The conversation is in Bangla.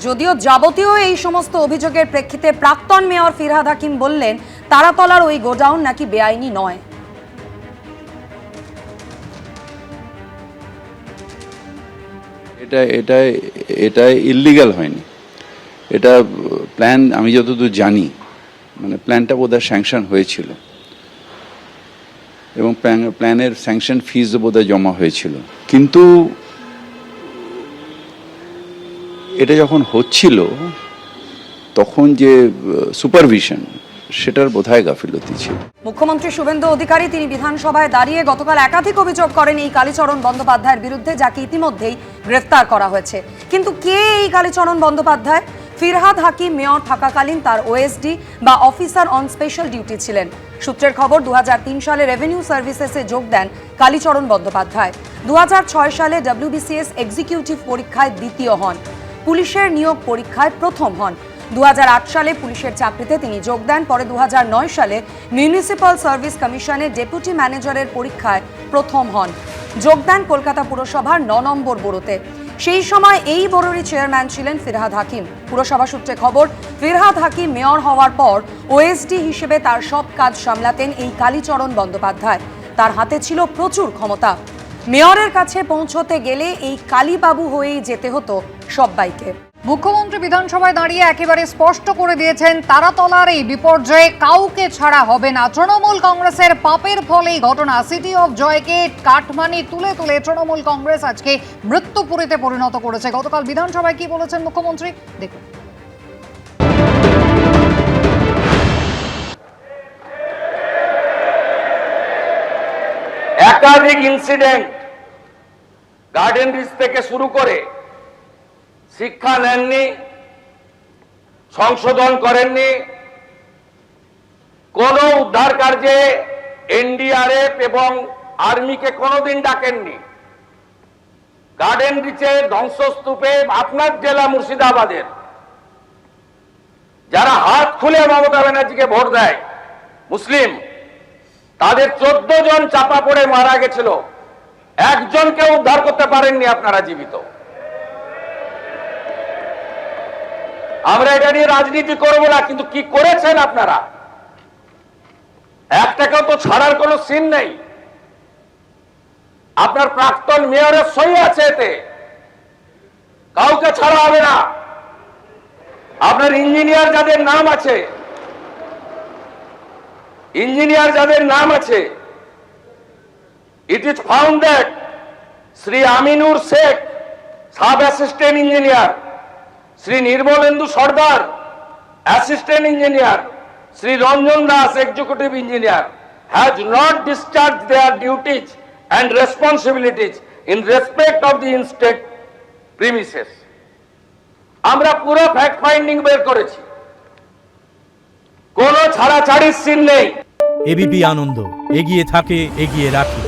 যদিও যাবতীয় এই সমস্ত অভিযোগের প্রেক্ষিতে প্রাক্তন মেয়র ফিরহাদ হাকিম বললেন তারাতলার ওই গোডাউন নাকি বেআইনি নয়। এটা ইল্লিগাল হয়নি, এটা প্ল্যান, আমি যতদূর জানি মানে প্ল্যানটা বোধহয় স্যাংশন হয়েছিল এবং প্ল্যানের স্যাংশন ফিজ বোধহয় জমা হয়েছিল, কিন্তু এটা যখন হচ্ছিল তখন যে সুপারভিশন সেটার বোধহয় গাফিলতি ছিল। মুখ্যমন্ত্রী শুভেন্দু অধিকারী তিনি বিধানসভায় দাঁড়িয়ে গতকাল একাধিক অভিযোগ করেন এই কালীচরণ বন্দ্যোপাধ্যায়ের বিরুদ্ধে, যাকে ইতিমধ্যেই গ্রেফতার করা হয়েছে। কিন্তু কে এই কালীচরণ বন্দ্যোপাধ্যায়? ফিরহাদ হাকিম মেয়র থাকাকালীন তার ওএসডি বা অফিসার অন স্পেশাল ডিউটি ছিলেন। সূত্রের খবর 2003 সালে রেভিনিউ সার্ভিসেসে যোগ দেন কালীচরণ বন্দ্যোপাধ্যায়। 2006 সালে ডব্লিউবিসিএস এক্সিকিউটিভ পরীক্ষায় দ্বিতীয় হন, পুলিশের নিয়োগ পরীক্ষায় প্রথম হন। 2008 সালে পুলিশের চাকরিতে তিনি যোগ দেন। পরে 2009 সালে মিউনিসিপ্যাল সার্ভিস কমিশনের ডেপুটি ম্যানেজারের পরীক্ষায় প্রথম হন। যোগ দেন কলকাতা পুরসভার 9 নম্বর বোরোতে। সেই সময় এই বোরোরই চেয়ারম্যান ছিলেন ফিরহাদ হাকিম। পুরসভা সূত্রে খবর, ফিরহাদ হাকিম মেয়র হওয়ার পর ওএসডি হিসেবে তার সব কাজ সামলাতেন এই কালীচরণ বন্দ্যোপাধ্যায়। তার হাতে ছিল প্রচুর ক্ষমতা। মেয়রের কাছে পৌঁছতে গেলে এই কালীবাবু হয়েই যেতে হতো সবাইকে। মুখ্যমন্ত্রী বিধানসভায় দাঁড়িয়ে একেবারে স্পষ্ট করে দিয়েছেন তারাতলার এই বিপর্যয়ে কাউকে ছাড়া হবে না। তৃণমূল কংগ্রেসের পাপের ফলে এই ঘটনা। সিটি অফ জয়কে কাটমানি তুলে তুলে তৃণমূল কংগ্রেস আজকে মৃত্যুপুরীতে পরিণত করেছে। গতকাল বিধানসভায় কি বলেছেন মুখ্যমন্ত্রী দেখুন। একাধিক ইনসিডেন্ট গার্ডেন রিচ থেকে শুরু করে শিক্ষা নেননি, সংশোধন করেননি, কোন উদ্ধার কার্যে এনডিআরএফ এবং আর্মিকে কোনোদিন ডাকেননি। গার্ডেন রিচে ধ্বংসস্তূপে আপনার জেলা মুর্শিদাবাদের যারা হাত খুলে মমতা ব্যানার্জিকে ভোট দেয় মুসলিম, তাদের 14 জন চাপা পড়ে মারা গেছিল, একজনকে উদ্ধার করতে পারেননি আপনারা জীবিত। আমরা এটা নিয়ে রাজনীতি করবো না, কিন্তু কি করেছেন আপনারা? একটাকেও তো ছাড়ার কোনো সিন নেই। আপনার প্রাক্তন মেয়রের সই আছে এতে, কাউকে ছাড়া হবে না। আপনার ইঞ্জিনিয়ার যাদের নাম আছে, it is found that Sri Aminur Sheikh, sub assistant engineer, Sri Nirmalendu Sardar, assistant engineer, Sri Ranjan Das, executive engineer, has not discharged their duties and responsibilities in respect of the in-state premises. আমরা পুরো ফ্যাক্ট ফাইন্ডিং বের করেছি, কোনো ছাড়াছাড়ির সিন নেই। এবিপি আনন্দ, এগিয়ে থাকে, এগিয়ে রাখে।